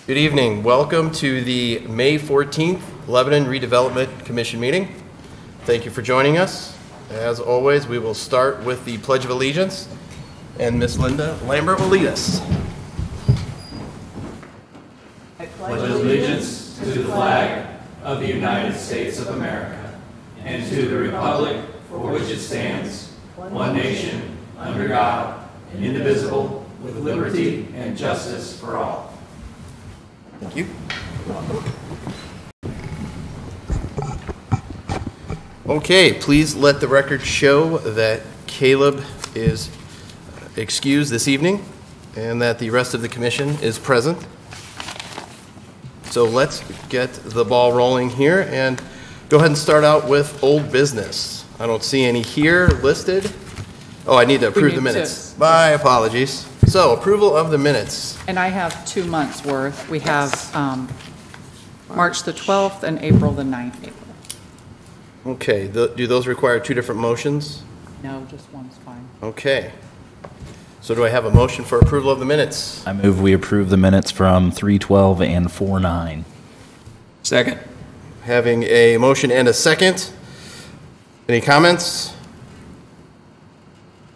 Good evening. Welcome to the May 14th Lebanon Redevelopment Commission meeting. Thank you for joining us. As always, we will start with the Pledge of Allegiance, and Ms. Linda Lambert will lead us. I pledge allegiance to the flag of the United States of America and to the republic for which it stands, one nation, under God, indivisible, with liberty and justice for all. Thank you. Okay, please let the record show that Caleb is excused this evening and that the rest of the commission is present. So let's get the ball rolling here and go ahead and start out with old business. I don't see any here listed. Oh, I need to approve the minutes. My apologies. So, approval of the minutes. And I have 2 months' worth. We have March the 12th and April the 9th. Okay, do those require two different motions? No, just one's fine. Okay. So do I have a motion for approval of the minutes? I move we approve the minutes from 3:12 and 4:9. Second. Having a motion and a second. Any comments?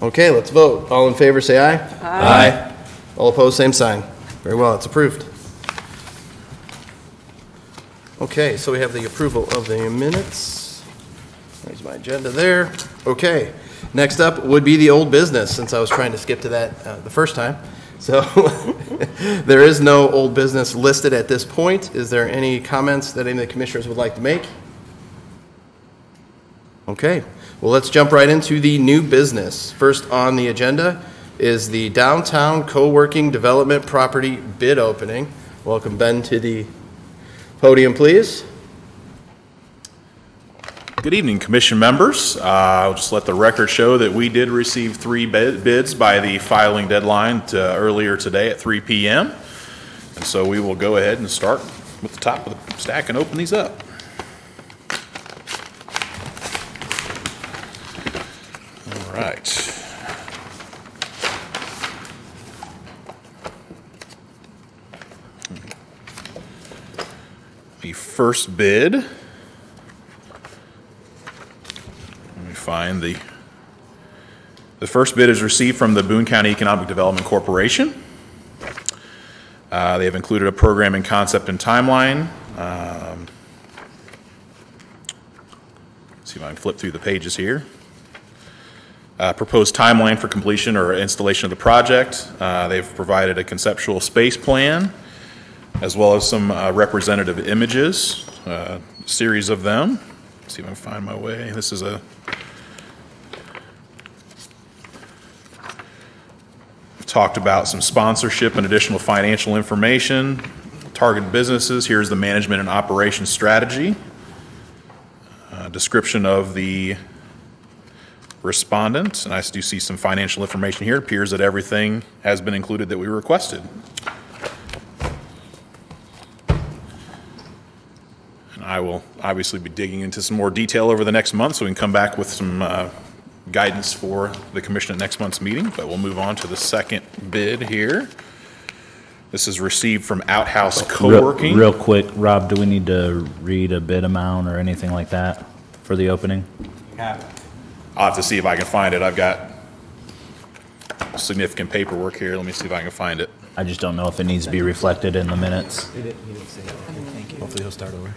Okay, let's vote. All in favor, say aye. Aye. All opposed, same sign. Very well, it's approved. Okay, so we have the approval of the minutes. There's my agenda there. Okay, next up would be the old business, since I was trying to skip to that the first time. So there is no old business listed at this point. Is there any comments that any of the commissioners would like to make? Okay, well, let's jump right into the new business. First on the agenda is the downtown co-working development property bid opening. Welcome, Ben, to the podium, please. Good evening, commission members. I'll just let the record show that we did receive 3 bids by the filing deadline earlier today at 3 p.m. And so we will go ahead and start with the top of the stack and open these up. All right. The first bid, let me find the first bid is received from the Boone County Economic Development Corporation. They have included a programming concept and timeline. See if I can flip through the pages here. Proposed timeline for completion or installation of the project. They've provided a conceptual space plan, as well as some representative images, a series of them. Let's see if I can find my way. This is we've talked about some sponsorship and additional financial information, targeted businesses. Here's the management and operations strategy. Description of the respondent, and I do see some financial information here. It appears that everything has been included that we requested. And I will obviously be digging into some more detail over the next month so we can come back with some guidance for the commission at next month's meeting, but we'll move on to the second bid here. This is received from Outhouse Co-working. Real quick, Rob, do we need to read a bid amount or anything like that for the opening? I'll have to see if I can find it. I've got significant paperwork here. Let me see if I can find it. I just don't know if it needs to be reflected in the minutes. He didn't say anything. Thank you. Hopefully he'll start over.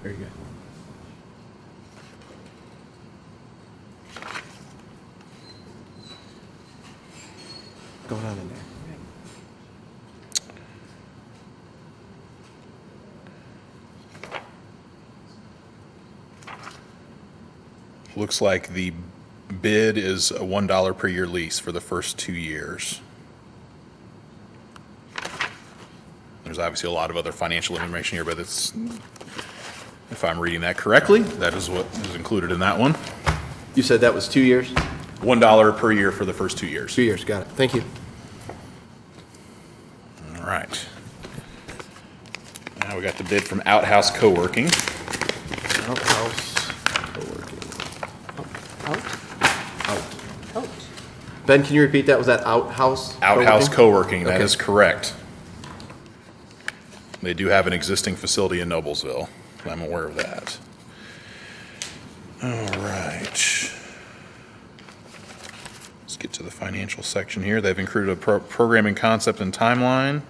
Very good. What's going on in there? Looks like the bid is a $1 per year lease for the first 2 years. There's obviously a lot of other financial information here, but it's, if I'm reading that correctly, that is what is included in that one. You said that was 2 years? $1 per year for the first 2 years. 2 years, got it. Thank you. All right. Now we got the bid from Outhouse Co-working. Outhouse co-working. Out. Ben, can you repeat that? Was that Outhouse? Outhouse Co-working, that Okay. is correct. They do have an existing facility in Noblesville. I'm aware of that. All right. Let's get to the financial section here. They've included a programming concept and timeline.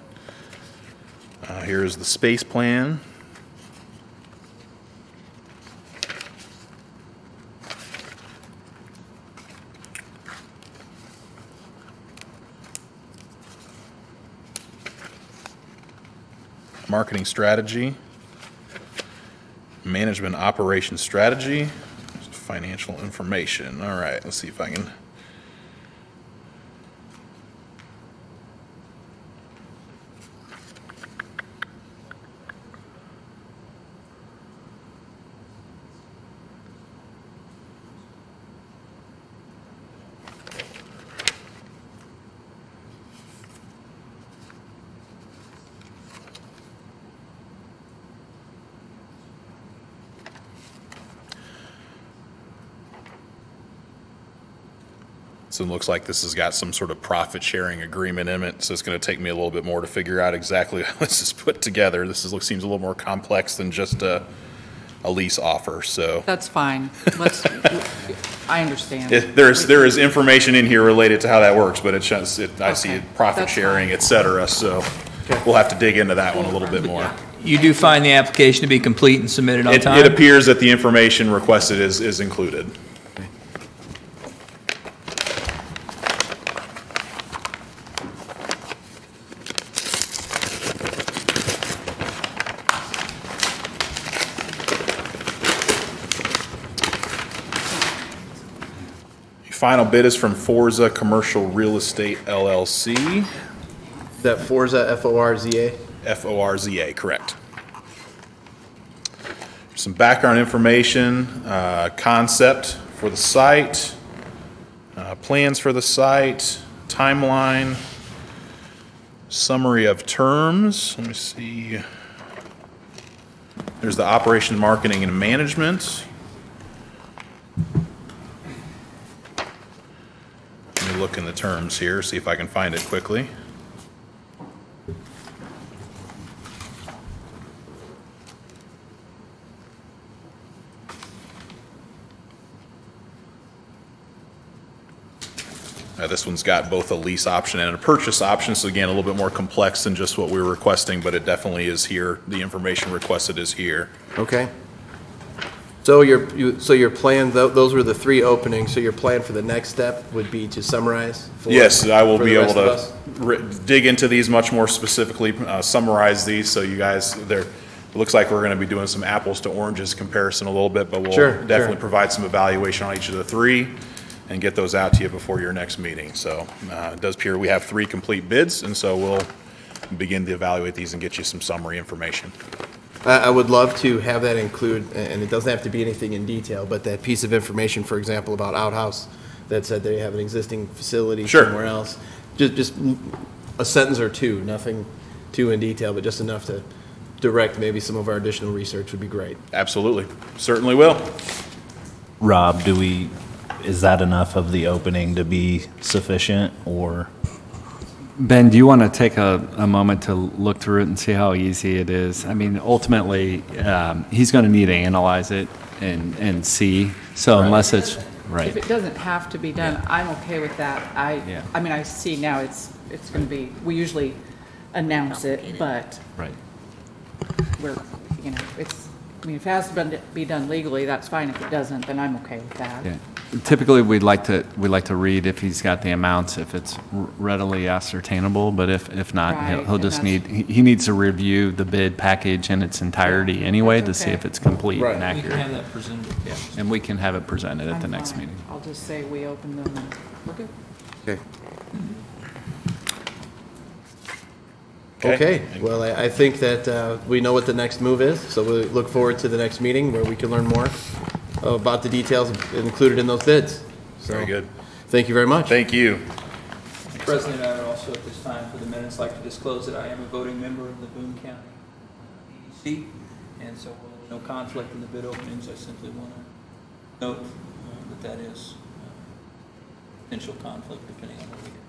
Here is the space plan. Marketing strategy, management operation strategy, financial information. All right, let's see if I can. So it looks like this has got some sort of profit-sharing agreement in it, so it's going to take me a little bit more to figure out exactly how this is put together. This seems a little more complex than just a lease offer, so. That's fine. I understand. There is information in here related to how that works, but I see Okay, profit that's sharing, fine. et cetera, so we'll have to dig into that one a little bit more. You do find the application to be complete and submitted on time? It appears that the information requested is included. Final bid is from Forza Commercial Real Estate LLC. Is that Forza, F-O-R-Z-A? Forza, correct. Some background information, concept for the site, plans for the site, timeline, summary of terms. Let me see. There's the operation, marketing, and management. Let me look in the terms here, see if I can find it quickly. This one's got both a lease option and a purchase option, so again, a little bit more complex than just what we were requesting, but it definitely is here. The information requested is here. Okay. So your plan, those were the 3 openings, so your plan for the next step would be to summarize? Yes, I will for be the able rest of to us? dig into these much more specifically, summarize these, so you guys, it looks like we're going to be doing some apples to oranges comparison a little bit, but we'll definitely provide some evaluation on each of the 3 and get those out to you before your next meeting. So it does appear we have 3 complete bids, and so we'll begin to evaluate these and get you some summary information. I would love to have that include, and it doesn't have to be anything in detail, but that piece of information, for example, about Outhouse, that said they have an existing facility somewhere else. Just a sentence or 2, nothing too in detail, but just enough to direct maybe some of our additional research would be great. Absolutely. Certainly will. Rob, is that enough of the opening to be sufficient, or? Ben, do you want to take a moment to look through it and see how easy it is? I mean, ultimately, he's going to need to analyze it and see. So unless it's, right. If it doesn't have to be done, I'm okay with that. Yeah. I mean, I see now it's going to be, we usually announce it, but Right. we're, if it has to be done legally, that's fine. If it doesn't, then I'm okay with that. Yeah. Typically, we'd like to read if he's got the amounts, if it's readily ascertainable, but if not, Right, he'll and just that's- he needs to review the bid package in its entirety anyway to That's see okay. if it's complete Right. and We can have accurate. that presented. And we can have it presented at the I'm next fine. meeting. I'll just say we open them and we're good. Okay. Okay. Okay, well, I think that we know what the next move is, so we look forward to the next meeting where we can learn more about the details included in those bids. So, Very good. Thank you very much. Thank you. President, I would also at this time for the minutes like to disclose that I am a voting member of the Boone County EDC, and so while there's no conflict in the bid openings, I simply want to note that is potential conflict depending on what we get.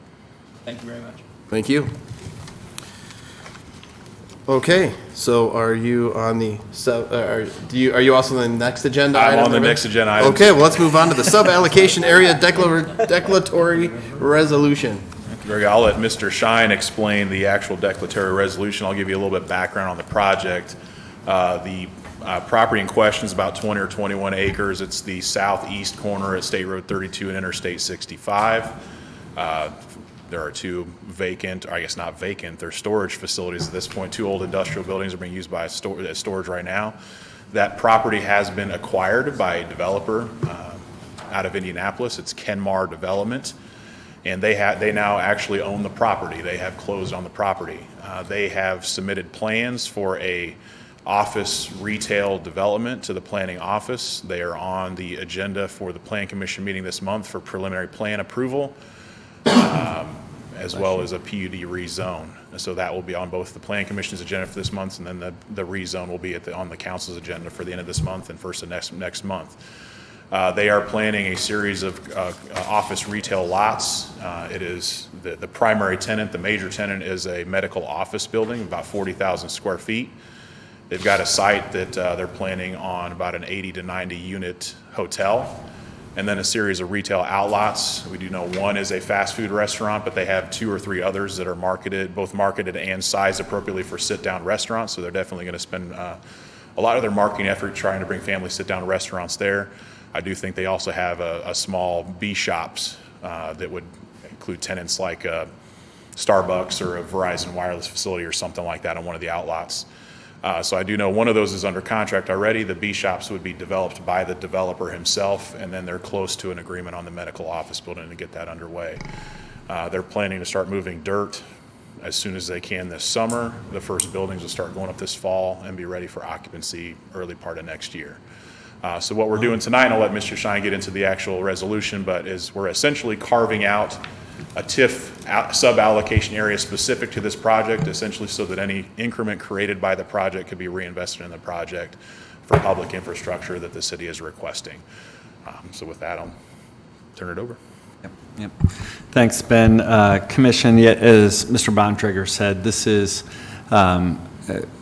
Thank you very much. Thank you. Okay, so are you on the are you also on the next agenda I'm item? on the next agenda item. Okay, well, let's move on to the sub-allocation area declaratory resolution. Very good. I'll let Mr. Shine explain the actual declaratory resolution. I'll give you a little bit of background on the project. The property in question is about 20 or 21 acres. It's the southeast corner at State Road 32 and Interstate 65. There are two vacant, or I guess not vacant, they're storage facilities at this point. Two old industrial buildings are being used by as storage right now. That property has been acquired by a developer out of Indianapolis. It's Kenmar Development, and they now actually own the property. They have closed on the property. They have submitted plans for a office retail development to the planning office. They are on the agenda for the Plan Commission meeting this month for preliminary plan approval. As well as a PUD rezone. And so that will be on both the Plan Commission's agenda for this month, and then the rezone will be on the council's agenda for the end of this month and first of next month. They are planning a series of office retail lots. It is the primary tenant, the major tenant is a medical office building, about 40,000 square feet. They've got a site that they're planning on about an 80 to 90 unit hotel, and then a series of retail outlots. We do know one is a fast food restaurant, but they have 2 or 3 others that are both marketed and sized appropriately for sit-down restaurants. So they're definitely going to spend a lot of their marketing effort trying to bring family sit-down restaurants there. I do think they also have a small B shops that would include tenants like Starbucks or a Verizon wireless facility or something like that on one of the outlots. So I do know one of those is under contract already. The B shops would be developed by the developer himself, and then they're close to an agreement on the medical office building to get that underway. They're planning to start moving dirt as soon as they can this summer. The first buildings will start going up this fall and be ready for occupancy early part of next year. So what we're doing tonight, and I'll let Mr. Shine get into the actual resolution, but is we're essentially carving out a TIF sub-allocation area specific to this project, essentially so that any increment created by the project could be reinvested in the project for public infrastructure that the city is requesting. So with that, I'll turn it over. Yep. Thanks, Ben. Commission, yet as Mr. Bontrager said, this is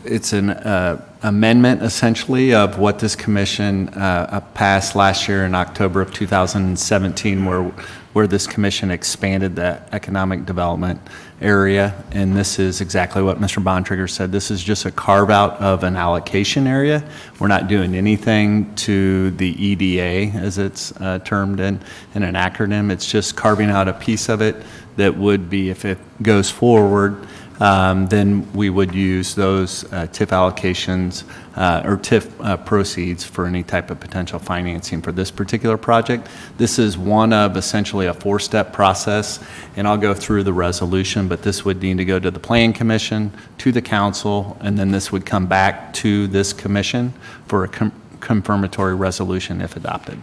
it's an amendment essentially of what this commission passed last year in October of 2017, where this commission expanded the economic development area. And this is exactly what Mr. Bontrager said. This is just a carve out of an allocation area. We're not doing anything to the EDA, as it's termed in an acronym. It's just carving out a piece of it that would be, if it goes forward, then we would use those TIF allocations or TIF proceeds for any type of potential financing for this particular project. This is one of essentially a 4-step process, and I'll go through the resolution, but this would need to go to the Plan Commission, to the council, and then this would come back to this commission for a confirmatory resolution if adopted.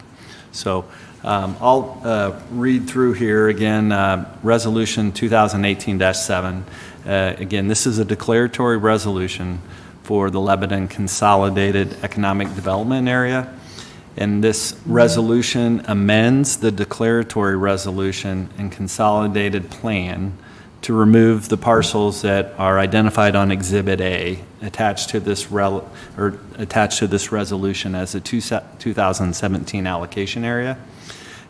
So I'll read through here again, Resolution 2018-7. Again, this is a declaratory resolution for the Lebanon Consolidated Economic Development Area. And this resolution amends the declaratory resolution and consolidated plan to remove the parcels that are identified on Exhibit A attached to this resolution as a 2017 allocation area.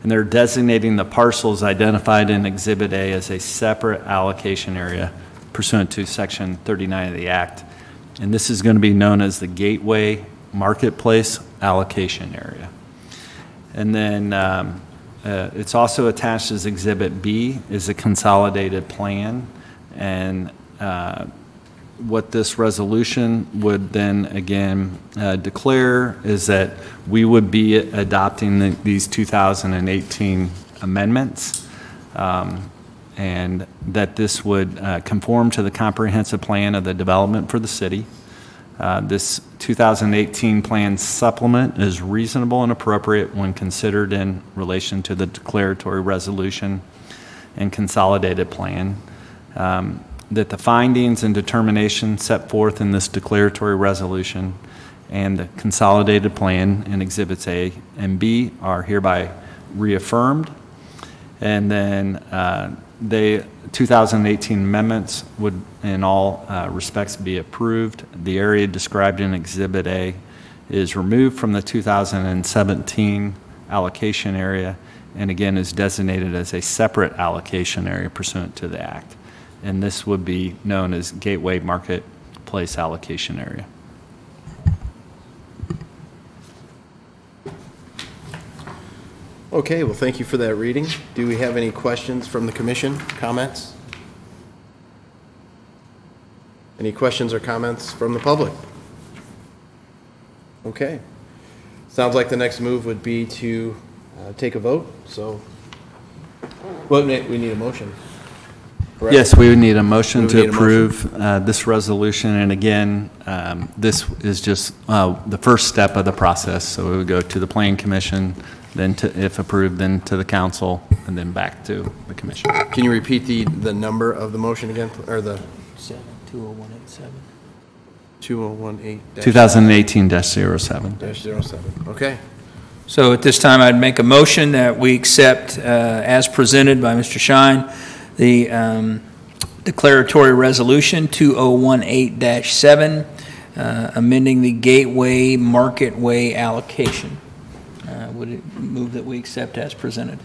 And they're designating the parcels identified in Exhibit A as a separate allocation area pursuant to Section 39 of the Act. And this is going to be known as the Gateway Marketplace Allocation Area. And then It's also attached as Exhibit B is a consolidated plan, and what this resolution would then again declare is that we would be adopting these 2018 amendments, and that this would conform to the comprehensive plan of the development for the city. This 2018 plan supplement is reasonable and appropriate when considered in relation to the declaratory resolution and consolidated plan. That the findings and determinations set forth in this declaratory resolution and the consolidated plan in Exhibits A and B are hereby reaffirmed. And then the 2018 amendments would in all respects be approved. The area described in Exhibit A is removed from the 2017 allocation area and again is designated as a separate allocation area pursuant to the Act. And this would be known as Gateway Marketplace Allocation Area. Okay, well, thank you for that reading. Do we have any questions from the commission? Comments? Any questions or comments from the public? Okay. Sounds like the next move would be to take a vote, so, well, we need a motion. Correct? Yes, we would need a motion We would to need a approve this resolution, and again, this is just the first step of the process, so it would go to the Planning Commission, then to, if approved, then to the council, and then back to the commission. Can you repeat the number of the motion again, or the 20187. 2018? 2018-07. -07, okay. So at this time, I'd make a motion that we accept, as presented by Mr. Shine, the declaratory resolution 2018-7, amending the Gateway Marketway allocation. Would it move that we accept as presented?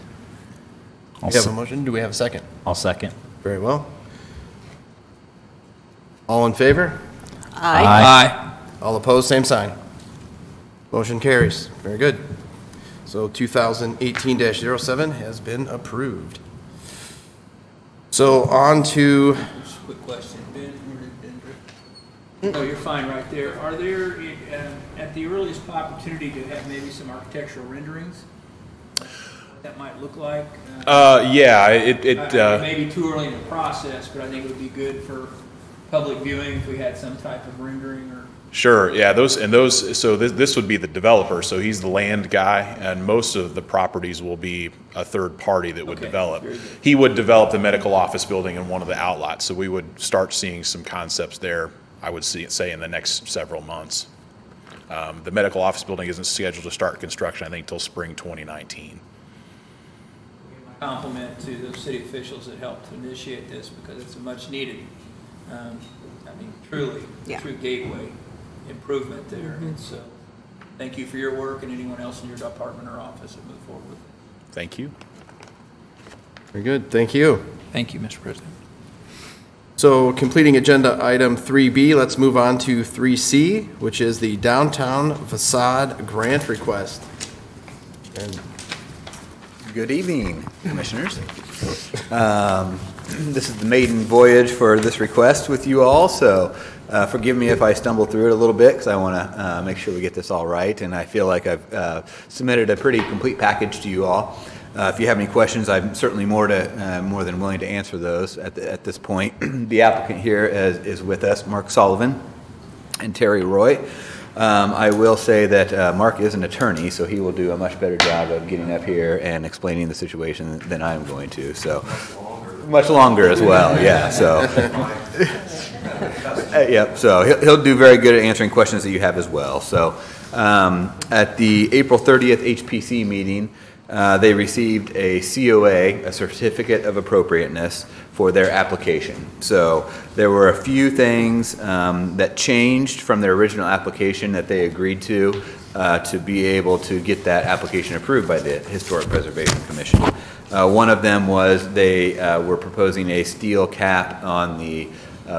We have a motion. Do we have a second? I'll second. Very well. All in favor? Aye. All opposed, same sign. Motion carries. Very good. So 2018-07 has been approved. So on to, Just a quick question, Ben. Oh, you're fine right there. Are there, at the earliest opportunity, to have maybe some architectural renderings? What that might look like? Yeah, It may be too early in the process, but I think it would be good for public viewing if we had some type of rendering or. Sure, yeah, so this would be the developer, so he's the land guy, and most of the properties will be a third party that would Okay, develop. very good. He would develop the medical office building in one of the outlots, so we would start seeing some concepts there, I would say in the next several months. The medical office building isn't scheduled to start construction, I think, till spring 2019. Compliment to the city officials that helped to initiate this, because it's a much needed, truly, true gateway improvement there. And so, thank you for your work and anyone else in your department or office that moved forward with it. Thank you. very good, thank you. Thank you, Mr. President. So completing agenda item 3B, let's move on to 3C, which is the downtown facade grant request. And Good evening, Commissioners. This is the maiden voyage for this request with you all, so forgive me if I stumble through it a little bit, because I want to make sure we get this all right, and I feel like I've submitted a pretty complete package to you all. If you have any questions, I'm certainly more than willing to answer those at this point. The applicant here is with us, Mark Sullivan and Terry Roy. I will say that Mark is an attorney, so he will do a much better job of getting up here and explaining the situation than I am going to. So much longer as well, yeah. So, yep. So he'll do very good at answering questions that you have as well. So at the April 30th HPC meeting, they received a COA, a certificate of appropriateness, for their application. So there were a few things that changed from their original application that they agreed to be able to get that application approved by the Historic Preservation Commission. One of them was they were proposing a steel cap on the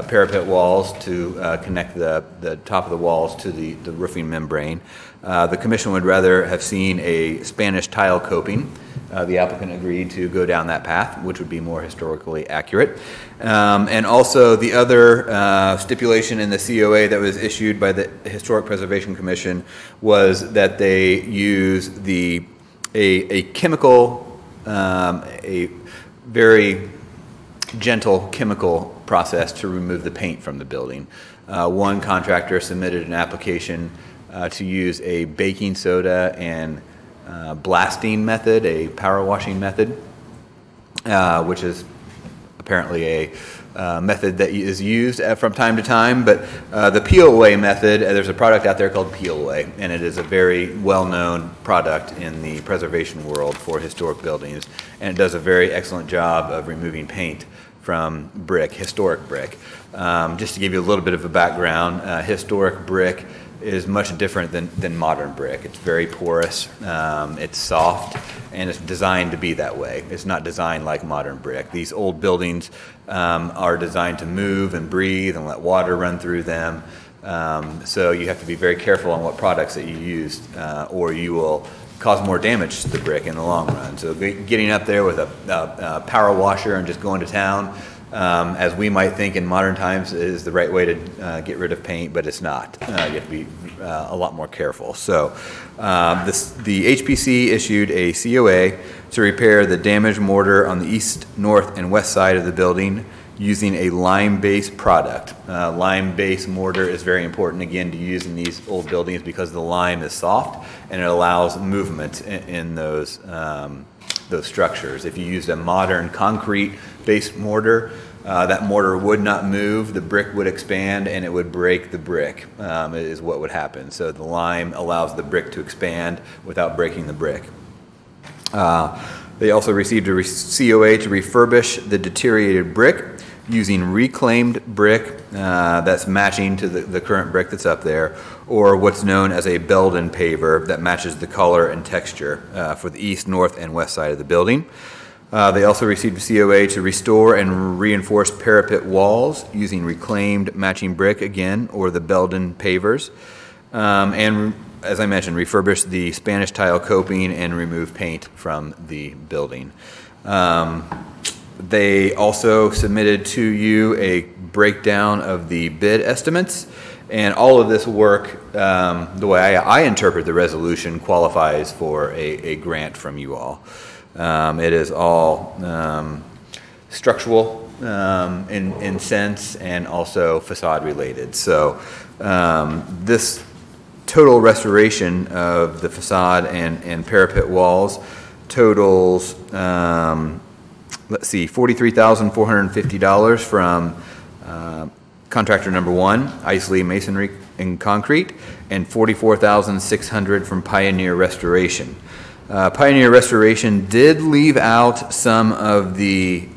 parapet walls to connect the top of the walls to the roofing membrane. The commission would rather have seen a Spanish tile coping. The applicant agreed to go down that path, which would be more historically accurate. And also the other stipulation in the COA that was issued by the Historic Preservation Commission was that they use a chemical, a very gentle chemical process to remove the paint from the building. One contractor submitted an application to use a baking soda and blasting method, a power washing method, which is apparently a method that is used from time to time, but the peel away method, there's a product out there called Peel Away, and it is a very well-known product in the preservation world for historic buildings, and it does a very excellent job of removing paint from brick, historic brick. Just to give you a little bit of a background, historic brick is much different than modern brick. It's very porous, it's soft, and it's designed to be that way. It's not designed like modern brick. These old buildings are designed to move and breathe and let water run through them. So you have to be very careful on what products that you use, or you will cause more damage to the brick in the long run. So getting up there with a power washer and just going to town, as we might think in modern times, is the right way to get rid of paint, but it's not. You have to be a lot more careful. So the HPC issued a COA to repair the damaged mortar on the east, north, and west side of the building using a lime-based product. Lime-based mortar is very important, again, to use in these old buildings because the lime is soft and it allows movement in those structures. If you used a modern concrete-based mortar, that mortar would not move, the brick would expand, and it would break the brick, is what would happen. So the lime allows the brick to expand without breaking the brick. They also received a COA to refurbish the deteriorated brick using reclaimed brick that's matching to the current brick that's up there, or what's known as a Belden paver that matches the color and texture for the east, north, and west side of the building. They also received a COA to restore and reinforce parapet walls using reclaimed matching brick again, or the Belden pavers. And as I mentioned, refurbish the Spanish tile coping and remove paint from the building. They also submitted to you a breakdown of the bid estimates, and all of this work, the way I interpret the resolution, qualifies for a grant from you all. It is all structural in sense and also facade related. So this total restoration of the facade and parapet walls totals, let's see, $43,450 from contractor number one, Isley Masonry and Concrete, and $44,600 from Pioneer Restoration. Pioneer Restoration did leave out some of the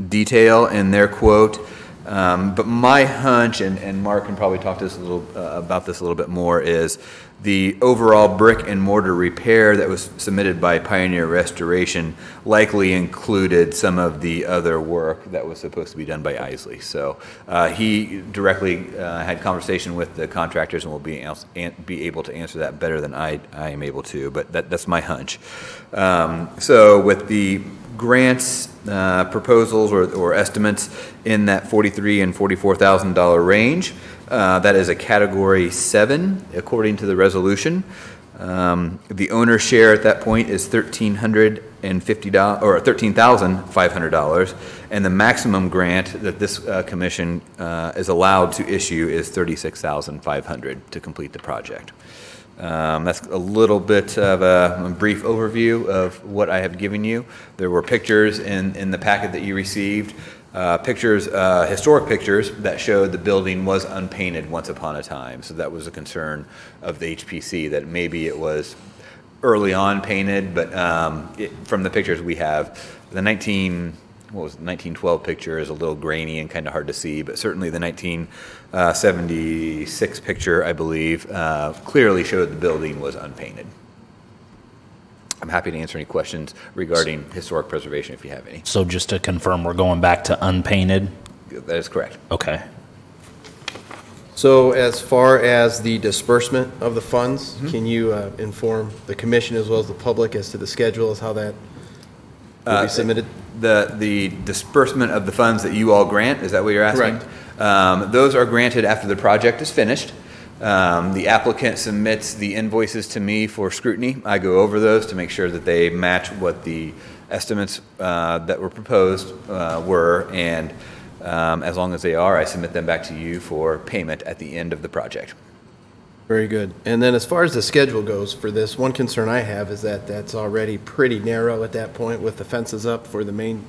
detail in their quote, but my hunch, and Mark can probably talk to us about this a little bit more, is the overall brick and mortar repair that was submitted by Pioneer Restoration likely included some of the other work that was supposed to be done by Isley. So he directly had conversation with the contractors and will be able to answer that better than I am able to, but that's my hunch. So with the grants proposals or estimates in that $43,000 and $44,000 range, that is a category 7 according to the resolution. The owner's share at that point is $1,350 or $13,500, and the maximum grant that this commission is allowed to issue is $36,500 to complete the project. That's a little bit of a brief overview of what I have given you. There were pictures in the packet that you received, historic pictures that showed the building was unpainted once upon a time. So that was a concern of the HPC, that maybe it was early on painted, but from the pictures we have, the 1912 picture is a little grainy and kind of hard to see, but certainly the 1976 picture, I believe, clearly showed the building was unpainted. I'm happy to answer any questions regarding historic preservation if you have any. So just to confirm, we're going back to unpainted? That is correct. Okay. So as far as the disbursement of the funds, can you inform the commission as well as the public as to the schedule, as how that will be submitted? The disbursement of the funds that you all grant, is that what you're asking? Correct. Those are granted after the project is finished. The applicant submits the invoices to me for scrutiny. I go over those to make sure that they match what the estimates that were proposed were, and as long as they are, I submit them back to you for payment at the end of the project. Very good. And then as far as the schedule goes for this, one concern I have is that that's already pretty narrow at that point with the fences up for the main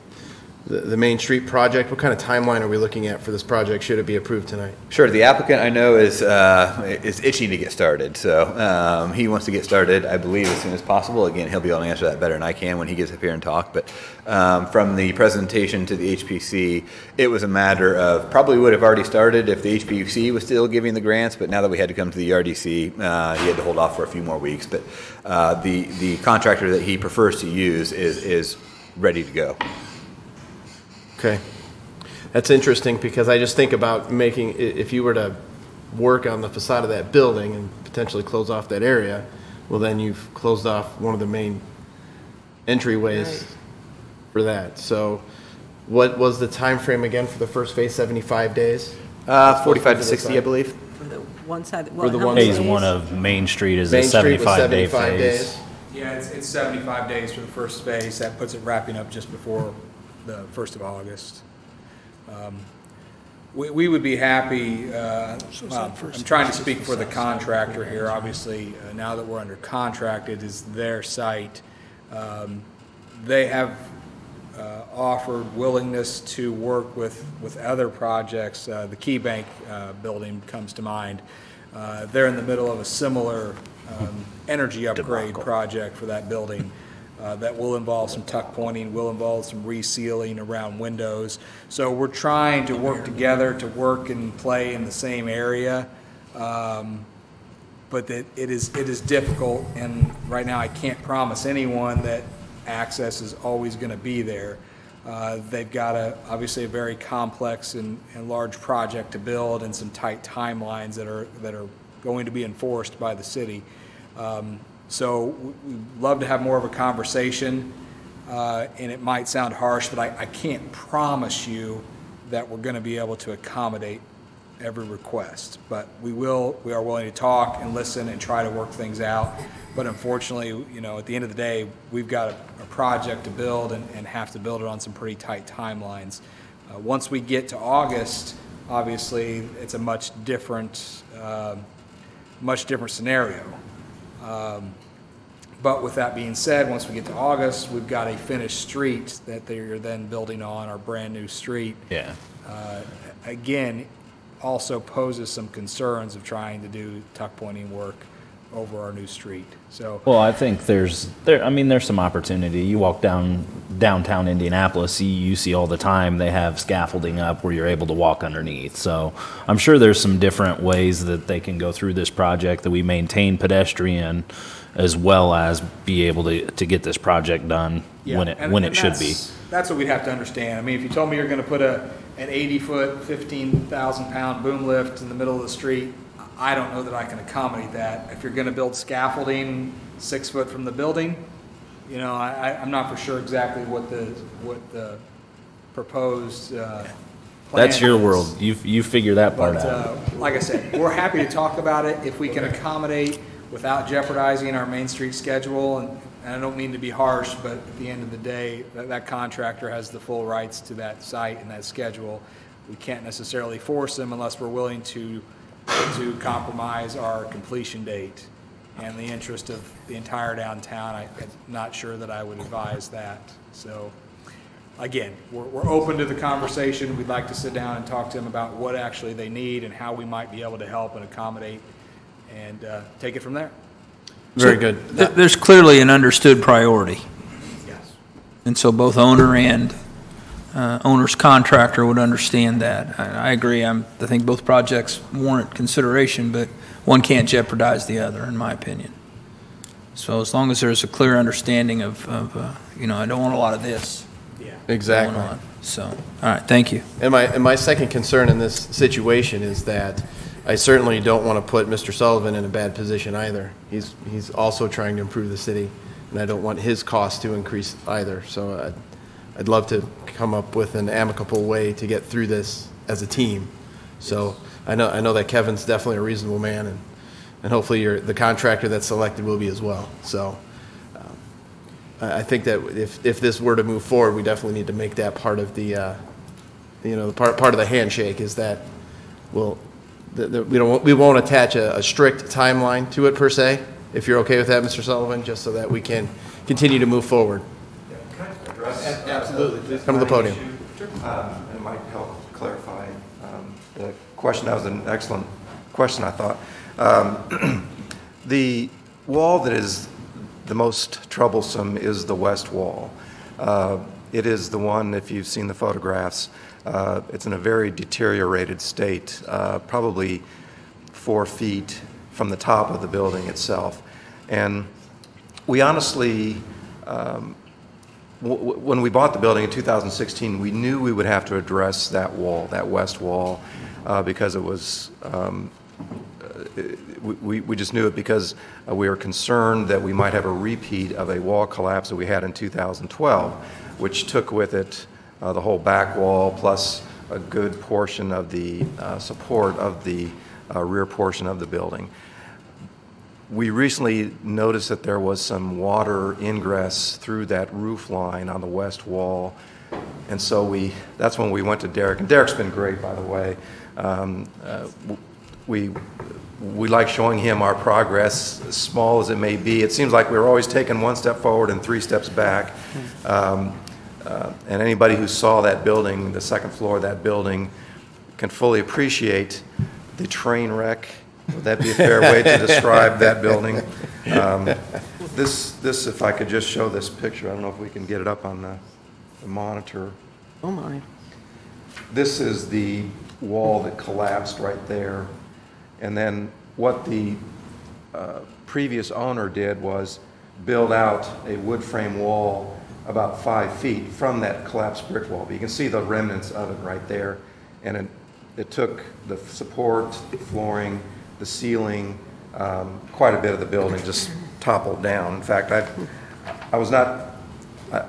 street project. What kind of timeline are we looking at for this project, should it be approved tonight? Sure. The applicant, I know, is itching to get started. So he wants to get started, I believe, as soon as possible. Again, he'll be able to answer that better than I can when he gets up here and talk. But from the presentation to the HPC, it was a matter of probably would have already started if the HPC was still giving the grants. But now that we had to come to the RDC, he had to hold off for a few more weeks. But the contractor that he prefers to use is ready to go. Okay. That's interesting, because I just think about making, if you were to work on the facade of that building and potentially close off that area, well, then you've closed off one of the main entryways for that. So what was the time frame again for the first phase, 75 days? 45 to 60, I believe. For the one side, For the how one many Phase days? 1 of Main Street is Main a Street was 75-day 75 phase. days. Yeah, it's 75 days for the first phase. That puts it wrapping up just before the 1st of August. We would be happy, well, I'm trying to speak for the contractor here. Obviously, now that we're under contract, it is their site. They have offered willingness to work with other projects. The Key Bank building comes to mind. They're in the middle of a similar energy upgrade project for that building. That will involve some tuck pointing, will involve some resealing around windows. So we're trying to work together to work and play in the same area. But it is difficult, and right now I can't promise anyone that access is always going to be there. They've got obviously a very complex and large project to build, and some tight timelines that are going to be enforced by the city. So we'd love to have more of a conversation, and it might sound harsh, but I can't promise you that we're going to be able to accommodate every request. But we are willing to talk and listen and try to work things out. But unfortunately, you know, at the end of the day, we've got a project to build and have to build it on some pretty tight timelines. Once we get to August, obviously, it's a much different scenario. But with that being said, once we get to August, we've got a finished street that they're then building on, our brand-new street. Yeah. Again, also poses some concerns of trying to do tuck pointing work over our new street. So, Well, I think there's some opportunity. You walk downtown Indianapolis, you see all the time they have scaffolding up where you're able to walk underneath. So I'm sure there's some different ways that they can go through this project, that we maintain pedestrian as well as be able to get this project done when it should be. That's what we'd have to understand. I mean, if you told me you're going to put an 80-foot, 15,000-pound boom lift in the middle of the street, I don't know that I can accommodate that. If you're going to build scaffolding 6 foot from the building, you know, I'm not for sure exactly what the proposed plan That's your is. world. You figure that part But out. like I said, we're happy to talk about it if we can accommodate without jeopardizing our Main Street schedule. And I don't mean to be harsh, but at the end of the day, that contractor has the full rights to that site and that schedule. We can't necessarily force them unless we're willing to compromise our completion date and the interest of the entire downtown. I'm not sure that I would advise that. So again, we're open to the conversation. We'd like to sit down and talk to them about what actually they need and how we might be able to help and accommodate, and take it from there. Very good. There's clearly an understood priority. Yes. And so both owner and owner's contractor would understand that. I agree. I think both projects warrant consideration, but one can't jeopardize the other, in my opinion. So as long as there's a clear understanding of you know, I don't want a lot of this Exactly. going on. So, all right, thank you. And my second concern in this situation is that I certainly don't want to put Mr. Sullivan in a bad position either. He's also trying to improve the city, and I don't want his costs to increase either. So I'd love to come up with an amicable way to get through this as a team. So I know that Kevin's definitely a reasonable man, and hopefully the contractor that's selected will be as well. So I think that if this were to move forward, we definitely need to make that part of the part of the handshake is that we won't attach a strict timeline to it per se. If you're okay with that, Mr. Sullivan, just so that we can continue to move forward. Yeah, can I address? Absolutely. Please come to the podium. It might help clarify the question. That was an excellent question, I thought. The wall that is the most troublesome is the west wall. It is the one, if you've seen the photographs, it's in a very deteriorated state, probably 4 feet from the top of the building itself. And we honestly, when we bought the building in 2016, we knew we would have to address that wall, that west wall, because it was, we just knew it because we were concerned that we might have a repeat of a wall collapse that we had in 2012, which took with it the whole back wall plus a good portion of the support of the rear portion of the building. We recently noticed that there was some water ingress through that roof line on the west wall, and so that's when we went to Derek, and Derek's been great, by the way. We like showing him our progress, as small as it may be. It seems like we're always taking 1 step forward and 3 steps back. And anybody who saw that building, the second floor of that building, can fully appreciate the train wreck. Would that be a fair way to describe that building? This, if I could just show this picture, I don't know if we can get it up on the monitor. Oh my. This is the wall that collapsed right there. And then what the previous owner did was build out a wood frame wall about 5 feet from that collapsed brick wall. But you can see the remnants of it right there. And it took the support, the flooring, the ceiling, quite a bit of the building just toppled down. In fact, I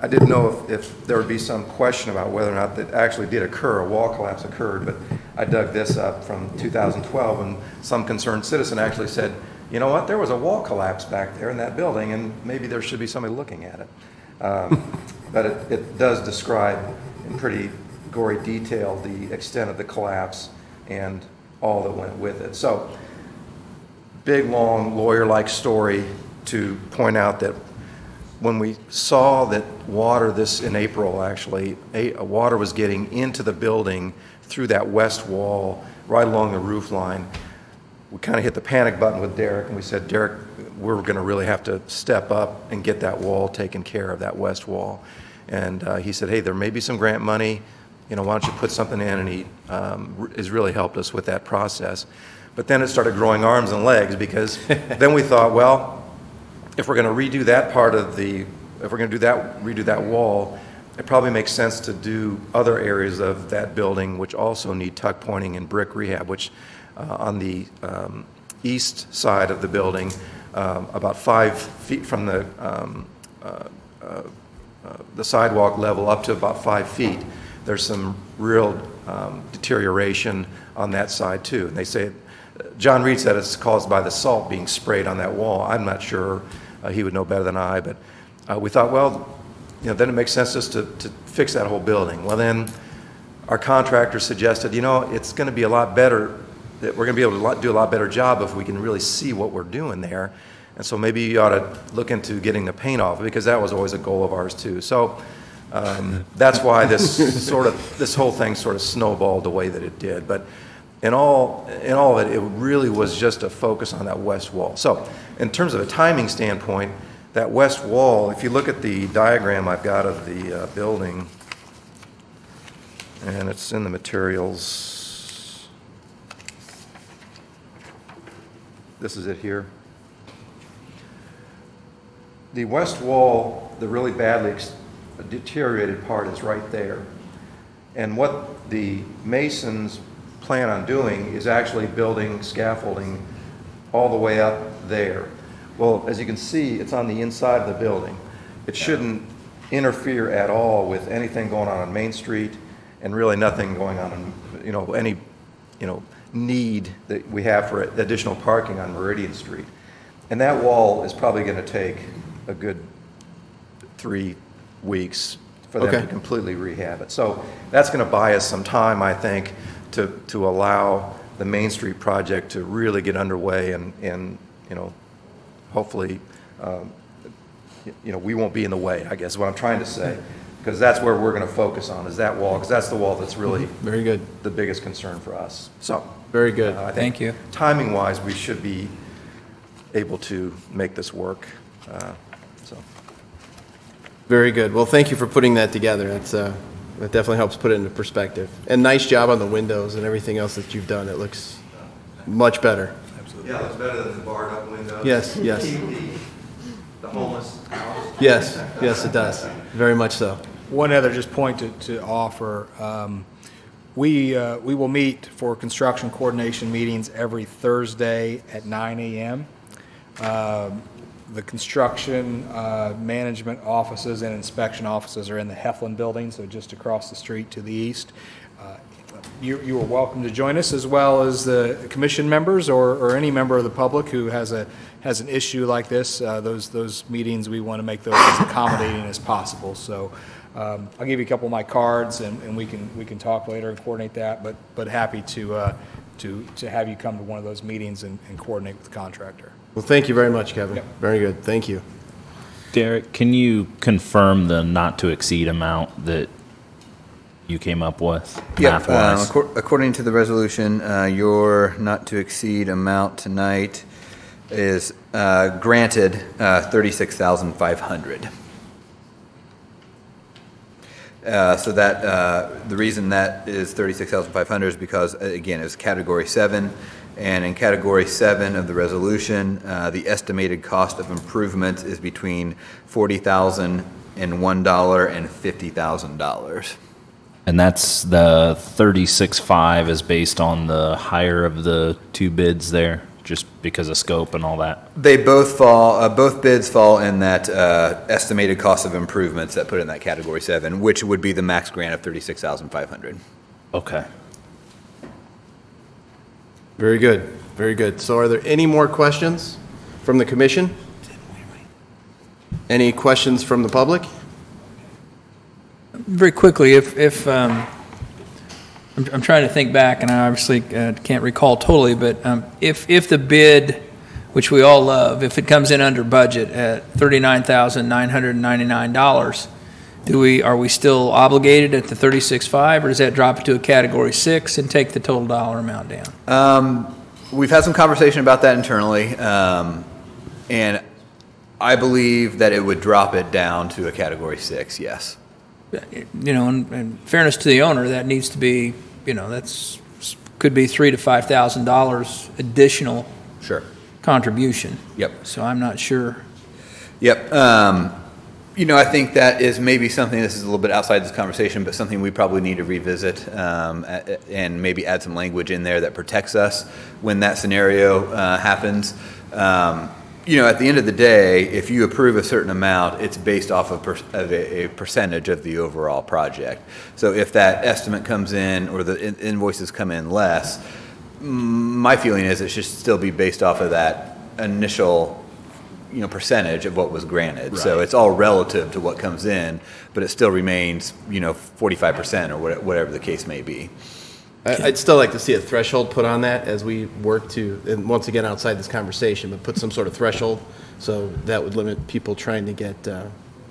didn't know if there would be some question about whether or not that actually did occur, a wall collapse occurred, but I dug this up from 2012, and some concerned citizen actually said, you know what, there was a wall collapse back there in that building, and maybe there should be somebody looking at it. But it does describe in pretty gory detail the extent of the collapse and all that went with it. So, big, long, lawyer-like story to point out that when we saw that water, in April actually, water was getting into the building through that west wall, right along the roof line, we kind of hit the panic button with Derek, and we said, Derek, we're going to really have to step up and get that wall taken care of, that west wall. And he said, hey, there may be some grant money, why don't you put something in? And he has really helped us with that process. But then it started growing arms and legs, because then we thought, well, if we're going to redo that part of if we're going to redo that wall, it probably makes sense to do other areas of that building which also need tuck pointing and brick rehab, which on the east side of the building, about 5 feet from the sidewalk level up to about 5 feet, there's some real deterioration on that side too. And they say, John Reed said it's caused by the salt being sprayed on that wall. I'm not sure, he would know better than I, but we thought, well, then it makes sense just to fix that whole building. Well, then our contractor suggested, it's going to be a lot better, that we're going to be able to do a lot better job if we can really see what we're doing there. And so maybe you ought to look into getting the paint off, because that was always a goal of ours too. So that's why this whole thing sort of snowballed the way that it did. But in all of it, it really was just a focus on that west wall. So in terms of a timing standpoint, that west wall, if you look at the diagram I've got of the building, and it's in the materials. This is it here. The west wall, the really badly deteriorated part, is right there. And what the masons plan on doing is actually building scaffolding all the way up there. Well, as you can see, it's on the inside of the building. It shouldn't interfere at all with anything going on Main Street, and really nothing going on in, any, need that we have for additional parking on Meridian Street. And that wall is probably going to take a good 3 weeks for them to completely rehab it. So that's going to buy us some time, I think, to allow the Main Street project to really get underway, and hopefully, we won't be in the way, I guess is what I'm trying to say, because that's where we're going to focus on, is that wall, because that's the wall that's really very good, the biggest concern for us. So very good. I think Thank you. Timing-wise, we should be able to make this work. So very good. Well, thank you for putting that together. That's that definitely helps put it into perspective. And nice job on the windows and everything else that you've done. It looks much better. yeah, it looks better than the barred up windows. Yes, yes. The homeless house. Yes, yes, it does. Very much so. One other just point to offer, we will meet for construction coordination meetings every Thursday at 9 a.m. The construction management offices and inspection offices are in the Heflin building, so just across the street to the east. You are welcome to join us, as well as the commission members or any member of the public who has an issue like this. Those meetings, we want to make those as accommodating as possible. So I'll give you a couple of my cards, and we can talk later and coordinate that. But happy to have you come to one of those meetings and coordinate with the contractor. Well, thank you very much, Kevin. Yep. Very good. Thank you. Derek, can you confirm the not to exceed amount that you came up with? Yep, math-wise? according to the resolution, your not to exceed amount tonight is granted $36,500. So that the reason that is $36,500 is because, again, it's Category 7, and in Category 7 of the resolution, the estimated cost of improvements is between $40,001 and $50,000. And that's the 36.5 is based on the higher of the two bids there, just because of scope and all that? They both fall, both bids fall in that estimated cost of improvements that put in that Category 7, which would be the max grant of $36,500. Okay. Very good. Very good. So are there any more questions from the commission? Any questions from the public? Very quickly, if I'm trying to think back, and I obviously can't recall totally, but if the bid, which we all love, if it comes in under budget at $39,999, are we still obligated at the 36.5, or does that drop it to a Category 6 and take the total dollar amount down? We've had some conversation about that internally, and I believe that it would drop it down to a Category 6, yes. In fairness to the owner, that needs to be, could be $3,000 to $5,000 additional contribution. Yep. So I'm not sure. Yep. I think that is maybe something, this is a little bit outside this conversation, but something we probably need to revisit and maybe add some language in there that protects us when that scenario happens. At the end of the day, if you approve a certain amount, it's based off of a percentage of the overall project. So if that estimate comes in or the invoices come in less, my feeling is it should still be based off of that initial percentage of what was granted. Right. So it's all relative to what comes in, but it still remains 45% or whatever the case may be. I'd still like to see a threshold put on that as we work to, and once again outside this conversation, but put some sort of threshold, so that would limit people trying to get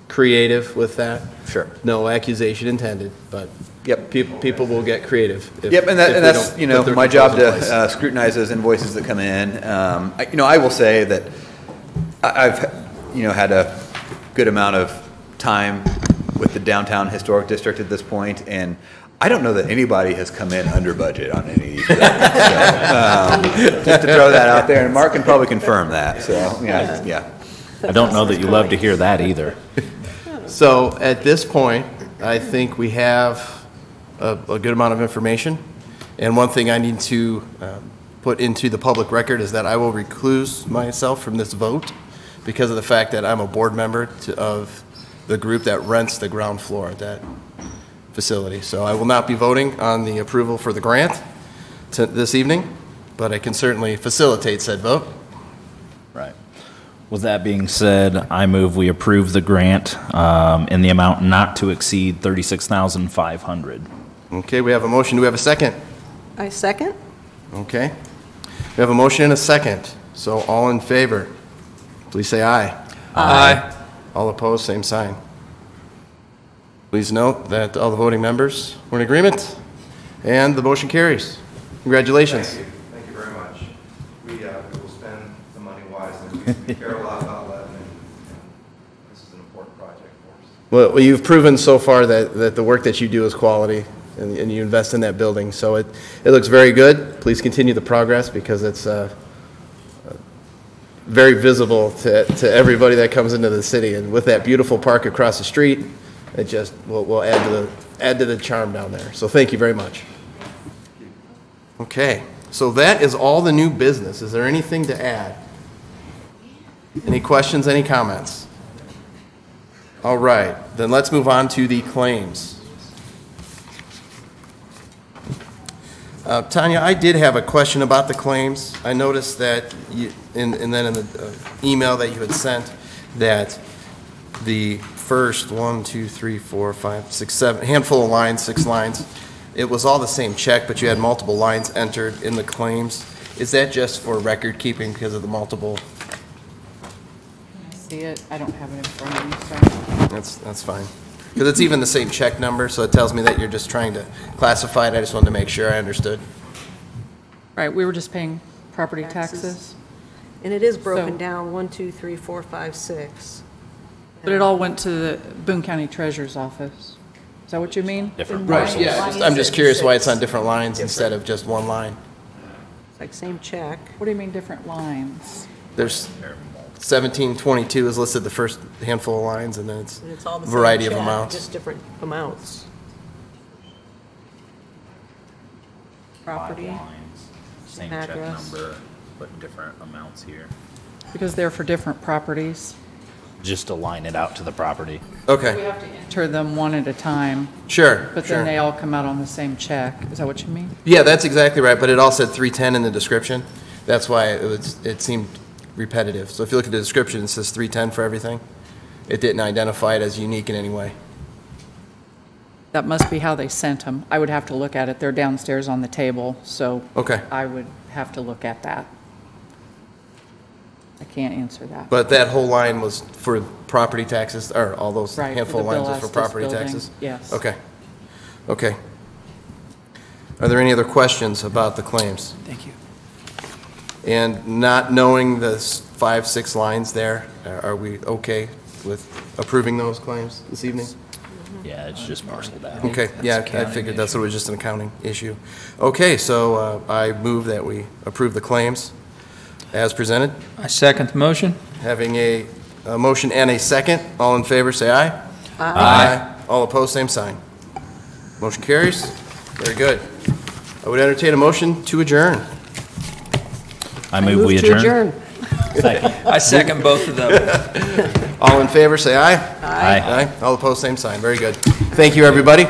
creative with that. Sure. No accusation intended, but yep, people will get creative. Yep, and that's my job to scrutinize those invoices that come in. I will say that I've had a good amount of time with the downtown historic district at this point, and I don't know that anybody has come in under budget on any of these projects. So, just to throw that out there, and Mark can probably confirm that. So, yeah. I don't know that you love to hear that either. So at this point, I think we have a good amount of information, And one thing I need to put into the public record is that I will recluse myself from this vote because of the fact that I'm a board member of the group that rents the ground floor at that facility. So I will not be voting on the approval for the grant this evening, but I can certainly facilitate said vote. Right. With that being said, I move we approve the grant in the amount not to exceed $36,500. Okay, we have a motion. Do we have a second? I second. Okay. We have a motion and a second. So all in favor, please say aye. Aye. All opposed, same sign. Please note that all the voting members were in agreement, and the motion carries. Congratulations. Thank you very much. We will spend the money wisely. We care a lot about Lebanon, and this is an important project for us. Well, you've proven so far that the work that you do is quality, and you invest in that building. So it looks very good. Please continue the progress because it's very visible to everybody that comes into the city. And with that beautiful park across the street, it just will add to the charm down there. So thank you very much. Okay, so that is all the new business. Is there anything to add? Any questions, any comments? All right, then let's move on to the claims. Tanya, I did have a question about the claims. I noticed that, and then in the email that you had sent, that the first handful of lines, 6 lines, it was all the same check, but you had multiple lines entered in the claims. Is that just for record keeping because of the multiple? See it? I don't have it in front of me, sorry. That's fine. Because it's even the same check number, so it tells me that you're just trying to classify it. I just wanted to make sure I understood. Right, we were just paying property taxes, And it is broken So- down, 1, 2, 3, 4, 5, 6. but it all went to the Boone County Treasurer's Office. Is that what you mean? Different Right, parcels. yeah, I'm just curious why it's on different lines instead of just one line. It's like same check. What do you mean, different lines? There's 1722 is listed the first handful of lines, and then it's And it's all the a same variety of check, amounts. just different amounts. Property, Same Same check address. number, but different amounts here. because they're for different properties. Just to line it out to the property. We Okay, have to enter them one at a time, sure, but then they sure. all come out on the same check. Is that what you mean? Yeah, that's exactly right, but it all said 310 in the description. That's why it seemed repetitive. So if you look at the description, it says 310 for everything. It didn't identify it as unique in any way. That must be how they sent them. I would have to look at it. They're downstairs on the table, so Okay. I would have to look at that. I can't answer that. But that whole line was for property taxes, or all those Right, handful of for the lines was Bill for property Estes building, taxes? yes. Okay. Okay. Are there any other questions about the claims? Thank you. And not knowing the 5, 6 lines there, are we okay with approving those claims this evening? Yeah, it's just parceled out. Okay, yeah, I figured that's what it was, just an accounting issue. Okay, so I move that we approve the claims as presented. I second the motion. Having a motion and a second, all in favor, say aye. Aye. All opposed, same sign. Motion carries. Very good. I would entertain a motion to adjourn. I move we adjourn. I second both of them. All in favor, say aye. Aye. All opposed, same sign. Very good. Thank you, everybody.